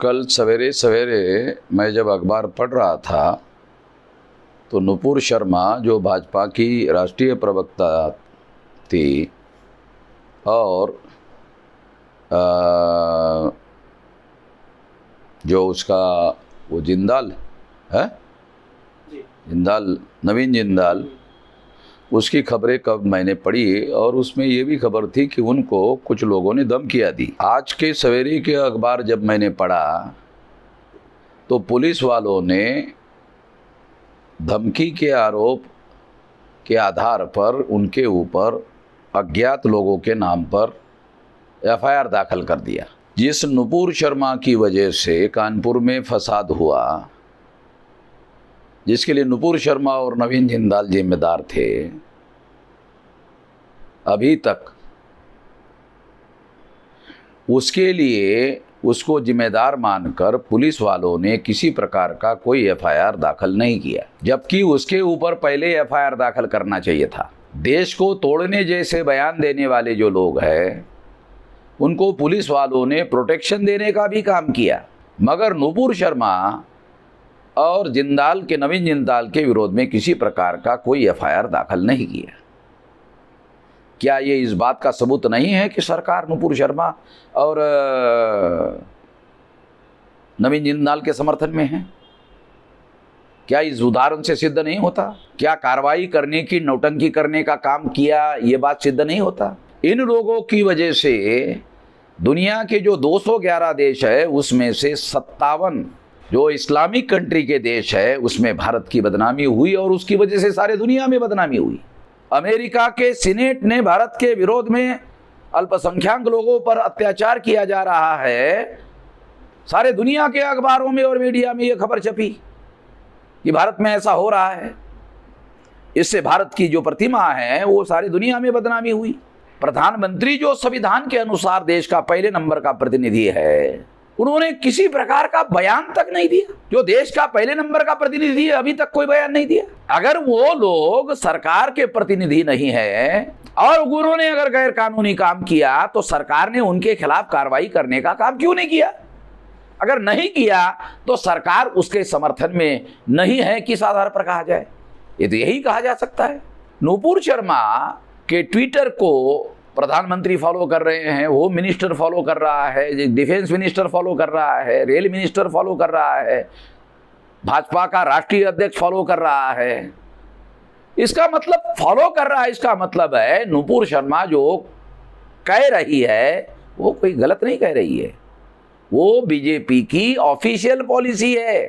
कल सवेरे सवेरे मैं जब अखबार पढ़ रहा था तो नुपुर शर्मा जो भाजपा की राष्ट्रीय प्रवक्ता थी और जो उसका वो जिंदाल है जिंदाल नवीन जिंदाल उसकी खबरें कब मैंने पढ़ी और उसमें ये भी खबर थी कि उनको कुछ लोगों ने धमकियां दी। आज के सवेरे के अखबार जब मैंने पढ़ा तो पुलिस वालों ने धमकी के आरोप के आधार पर उनके ऊपर अज्ञात लोगों के नाम पर एफआईआर दाखिल कर दिया। जिस नुपुर शर्मा की वजह से कानपुर में फसाद हुआ, जिसके लिए नुपुर शर्मा और नवीन जिंदाल जिम्मेदार थे, अभी तक उसके लिए उसको जिम्मेदार मानकर पुलिस वालों ने किसी प्रकार का कोई एफआईआर दाखिल नहीं किया, जबकि उसके ऊपर पहले एफआईआर दाखिल करना चाहिए था। देश को तोड़ने जैसे बयान देने वाले जो लोग हैं उनको पुलिस वालों ने प्रोटेक्शन देने का भी काम किया, मगर नुपुर शर्मा और जिंदाल के नवीन जिंदाल के विरोध में किसी प्रकार का कोई एफआईआर दाखिल नहीं किया। क्या ये इस बात का सबूत नहीं है कि सरकार नुपुर शर्मा और नवीन जिंदाल के समर्थन में है? क्या इस उदाहरण से सिद्ध नहीं होता? क्या कार्रवाई करने की नौटंकी करने का काम किया ये बात सिद्ध नहीं होता? इन लोगों की वजह से दुनिया के जो 211 देश है उसमें से 57 जो इस्लामिक कंट्री के देश है उसमें भारत की बदनामी हुई और उसकी वजह से सारे दुनिया में बदनामी हुई। अमेरिका के सीनेट ने भारत के विरोध में अल्पसंख्यक लोगों पर अत्याचार किया जा रहा है, सारे दुनिया के अखबारों में और मीडिया में ये खबर छपी कि भारत में ऐसा हो रहा है। इससे भारत की जो प्रतिमा है वो सारी दुनिया में बदनामी हुई। प्रधानमंत्री जो संविधान के अनुसार देश का पहले नंबर का प्रतिनिधि है, उन्होंने किसी प्रकार का बयान तक नहीं दिया। जो देश का पहले नंबर का प्रतिनिधि है अभी तक कोई बयान नहीं दिया। अगर वो लोग सरकार के प्रतिनिधि नहीं है और उन्होंने अगर गैर कानूनी काम किया तो सरकार ने उनके खिलाफ कार्रवाई करने का काम क्यों नहीं किया? अगर नहीं किया तो सरकार उसके समर्थन में नहीं है किस आधार पर कहा जाए? ये तो यही कहा जा सकता है। नुपुर शर्मा के ट्विटर को प्रधानमंत्री फॉलो कर रहे हैं, होम मिनिस्टर फॉलो कर रहा है, डिफेंस मिनिस्टर फॉलो कर रहा है, रेल मिनिस्टर फॉलो कर रहा है, भाजपा का राष्ट्रीय अध्यक्ष फॉलो कर रहा है। इसका मतलब फॉलो कर रहा है, इसका मतलब है नुपुर शर्मा जो कह रही है वो कोई गलत नहीं कह रही है, वो बीजेपी की ऑफिशियल पॉलिसी है।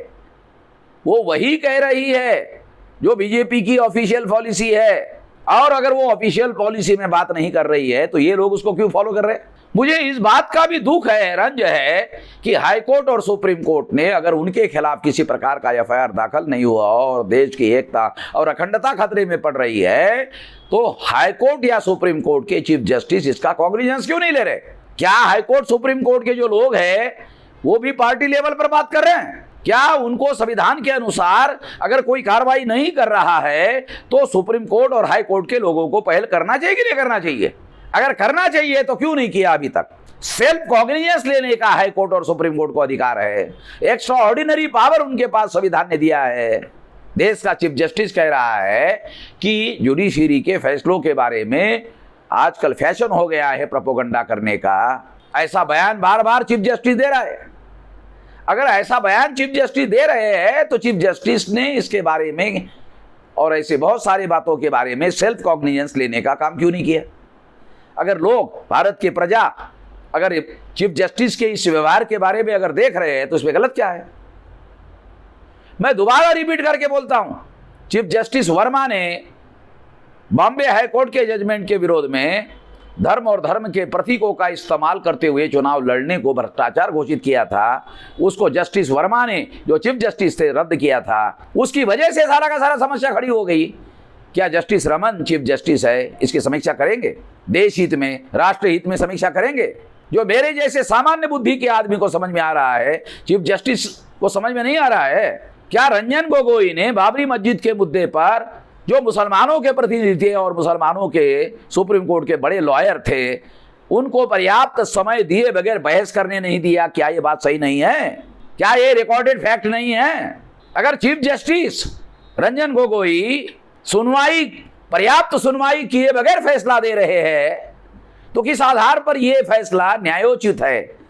वो वही कह रही है जो बीजेपी की ऑफिशियल पॉलिसी है। और अगर वो ऑफिशियल पॉलिसी में बात नहीं कर रही है तो ये लोग उसको क्यों फॉलो कर रहे हैं? मुझे इस बात का भी दुख है, रंज है कि हाई कोर्ट और सुप्रीम कोर्ट ने अगर उनके खिलाफ किसी प्रकार का एफआईआर दाखिल नहीं हुआ और देश की एकता और अखंडता खतरे में पड़ रही है तो हाई कोर्ट या सुप्रीम कोर्ट के चीफ जस्टिस इसका कॉग्निजेंस क्यों नहीं ले रहे? क्या हाई कोर्ट सुप्रीम कोर्ट के जो लोग हैं वो भी पार्टी लेवल पर बात कर रहे हैं? क्या उनको संविधान के अनुसार अगर कोई कार्रवाई नहीं कर रहा है तो सुप्रीम कोर्ट और हाई कोर्ट के लोगों को पहल करना चाहिए कि नहीं करना चाहिए? अगर करना चाहिए तो क्यों नहीं किया अभी तक? सेल्फ कॉग्निजेंस लेने का हाई कोर्ट और सुप्रीम कोर्ट को अधिकार है, एक्स्ट्रा ऑर्डिनरी पावर उनके पास संविधान ने दिया है। देश का चीफ जस्टिस कह रहा है कि जुडिशरी के फैसलों के बारे में आजकल फैशन हो गया है प्रोपेगेंडा करने का। ऐसा बयान बार बार चीफ जस्टिस दे रहा है। अगर ऐसा बयान चीफ जस्टिस दे रहे हैं तो चीफ जस्टिस ने इसके बारे में और ऐसे बहुत सारी बातों के बारे में सेल्फ कॉग्निजेंस लेने का काम क्यों नहीं किया? अगर लोग, भारत की प्रजा अगर चीफ जस्टिस के इस व्यवहार के बारे में अगर देख रहे हैं तो इसमें गलत क्या है? मैं दोबारा रिपीट करके बोलता हूं, चीफ जस्टिस वर्मा ने बॉम्बे हाई कोर्ट के जजमेंट के विरोध में धर्म और धर्म के प्रतीकों का इस्तेमाल करते हुए चुनाव लड़ने को भ्रष्टाचार घोषित किया था। उसको जस्टिस वर्मा ने जो चीफ जस्टिस से रद्द किया था, उसकी वजह से सारा का सारा समस्या खड़ी हो गई। क्या जस्टिस रमन चीफ जस्टिस है, इसकी समीक्षा करेंगे? देश हित में, राष्ट्र हित में समीक्षा करेंगे? जो मेरे जैसे सामान्य बुद्धि के आदमी को समझ में आ रहा है, चीफ जस्टिस को समझ में नहीं आ रहा है। क्या रंजन गोगोई ने बाबरी मस्जिद के मुद्दे पर जो मुसलमानों के प्रतिनिधि थे और मुसलमानों के सुप्रीम कोर्ट के बड़े लॉयर थे, उनको पर्याप्त समय दिए बगैर बहस करने नहीं दिया। क्या ये बात सही नहीं है? क्या ये रिकॉर्डेड फैक्ट नहीं है? अगर चीफ जस्टिस रंजन गोगोई पर्याप्त सुनवाई किए बगैर फैसला दे रहे हैं तो किस आधार पर यह फैसला न्यायोचित है?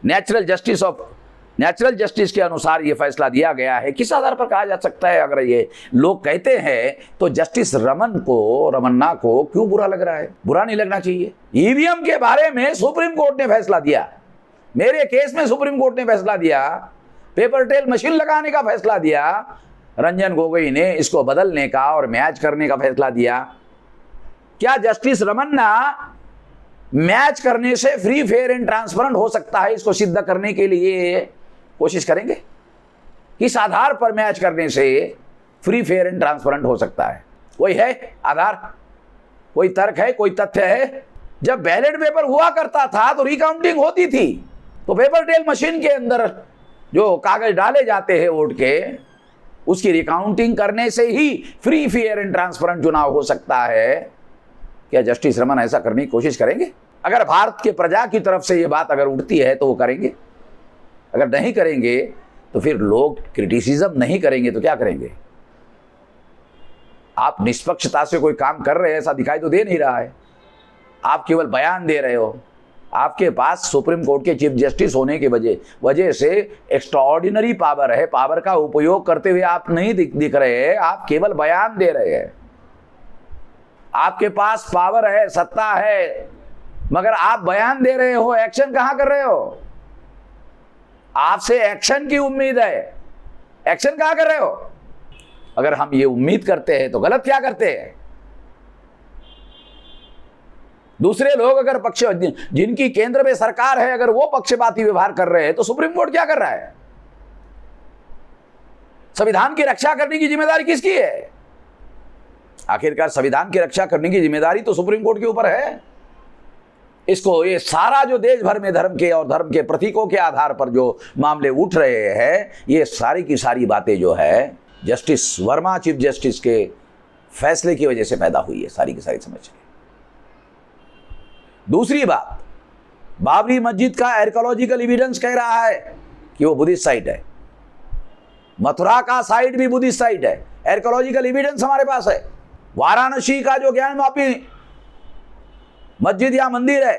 नेचुरल जस्टिस के अनुसार यह फैसला दिया गया है, किस आधार पर कहा जा सकता है? अगर ये लोग कहते हैं तो जस्टिस रमन्ना को क्यों बुरा लग रहा है? बुरा नहीं लगना चाहिए। ईवीएम के बारे में सुप्रीम कोर्ट ने फैसला दिया, मेरे केस में सुप्रीम कोर्ट ने फैसला दिया, पेपर ट्रेल मशीन लगाने का फैसला दिया, रंजन गोगोई ने इसको बदलने का और मैच करने का फैसला दिया। क्या जस्टिस रमन्ना मैच करने से फ्री फेयर एंड ट्रांसपेरेंट हो सकता है, इसको सिद्ध करने के लिए कोशिश करेंगे? किस आधार पर मैच करने से फ्री फेयर एंड ट्रांसपेरेंट हो सकता है? कोई है आधार, कोई तर्क है, कोई तथ्य है? जब बैलेट पेपर हुआ करता था तो रिकाउंटिंग होती थी, तो पेपर ट्रेल मशीन के अंदर जो कागज डाले जाते हैं वोट के, उसकी रिकाउंटिंग करने से ही फ्री फेयर एंड ट्रांसपेरेंट चुनाव हो सकता है। क्या जस्टिस रमन ऐसा करने की कोशिश करेंगे? अगर भारत के प्रजा की तरफ से ये बात अगर उठती है तो वो करेंगे। अगर नहीं करेंगे तो फिर लोग क्रिटिसिज्म नहीं करेंगे तो क्या करेंगे? आप निष्पक्षता से कोई काम कर रहे हैं ऐसा दिखाई तो दे नहीं रहा है, आप केवल बयान दे रहे हो। आपके पास सुप्रीम कोर्ट के चीफ जस्टिस होने की वजह से एक्स्ट्राऑर्डिनरी पावर है, पावर का उपयोग करते हुए आप नहीं दिख रहे हैं, आप केवल बयान दे रहे हैं। आपके पास पावर है, सत्ता है, मगर आप बयान दे रहे हो, एक्शन कहां कर रहे हो? आपसे एक्शन की उम्मीद है, एक्शन कहां कर रहे हो? अगर हम ये उम्मीद करते हैं तो गलत क्या करते हैं? दूसरे लोग अगर जिनकी केंद्र में सरकार है, अगर वो पक्षपाती व्यवहार कर रहे हैं तो सुप्रीम कोर्ट क्या कर रहा है? संविधान की रक्षा करने की जिम्मेदारी किसकी है? आखिरकार संविधान की रक्षा करने की जिम्मेदारी तो सुप्रीम कोर्ट के ऊपर है। इसको ये सारा जो देश भर में धर्म के और धर्म के प्रतीकों के आधार पर जो मामले उठ रहे हैं, ये सारी की सारी बातें जो है जस्टिस वर्मा चीफ जस्टिस के फैसले की वजह से पैदा हुई है, सारी की सारी समझ। दूसरी बात, बाबरी मस्जिद का आर्कियोलॉजिकल एविडेंस कह रहा है कि वो बुद्धिस्ट साइट है। मथुरा का साइट भी बुद्धिस्ट साइट है, आर्कियोलॉजिकल एविडेंस हमारे पास है। वाराणसी का जो ज्ञानवापी मस्जिद या मंदिर है,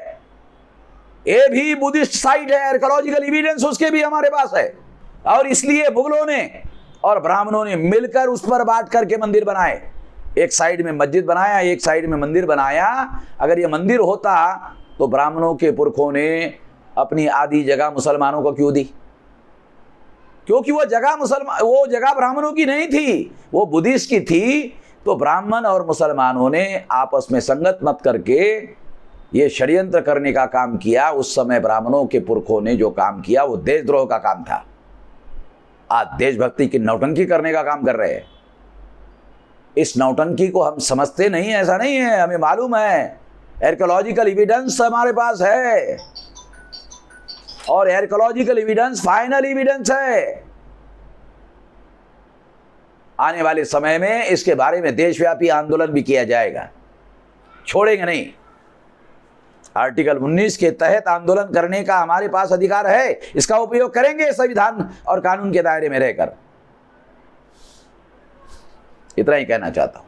ये भी बुद्धिस्ट साइट है, आर्कियोलॉजिकल एविडेंस उसके भी हमारे पास है। और इसलिए मुगलों ने और ब्राह्मणों ने मिलकर उस पर बांट करके मंदिर बनाए। एक साइड में मस्जिद बनाया, एक साइड में मंदिर बनाया। अगर ये मंदिर होता तो ब्राह्मणों के पुरखों ने अपनी आधी जगह मुसलमानों को क्यों दी? क्योंकि वो जगह ब्राह्मणों की नहीं थी, वो बुद्धिस्ट की थी। तो ब्राह्मण और मुसलमानों ने आपस में संगत मत करके ये षड्यंत्र करने का काम किया। उस समय ब्राह्मणों के पुरखों ने जो काम किया वो देशद्रोह का काम था। आज देशभक्ति की नौटंकी करने का काम कर रहे हैं। इस नौटंकी को हम समझते नहीं, ऐसा नहीं है, हमें मालूम है। आर्कियोलॉजिकल एविडेंस हमारे पास है और आर्कियोलॉजिकल एविडेंस फाइनल एविडेंस है। आने वाले समय में इसके बारे में देशव्यापी आंदोलन भी किया जाएगा, छोड़ेंगे नहीं। आर्टिकल 19 के तहत आंदोलन करने का हमारे पास अधिकार है, इसका उपयोग करेंगे संविधान और कानून के दायरे में रहकर। इतना ही कहना चाहता हूं।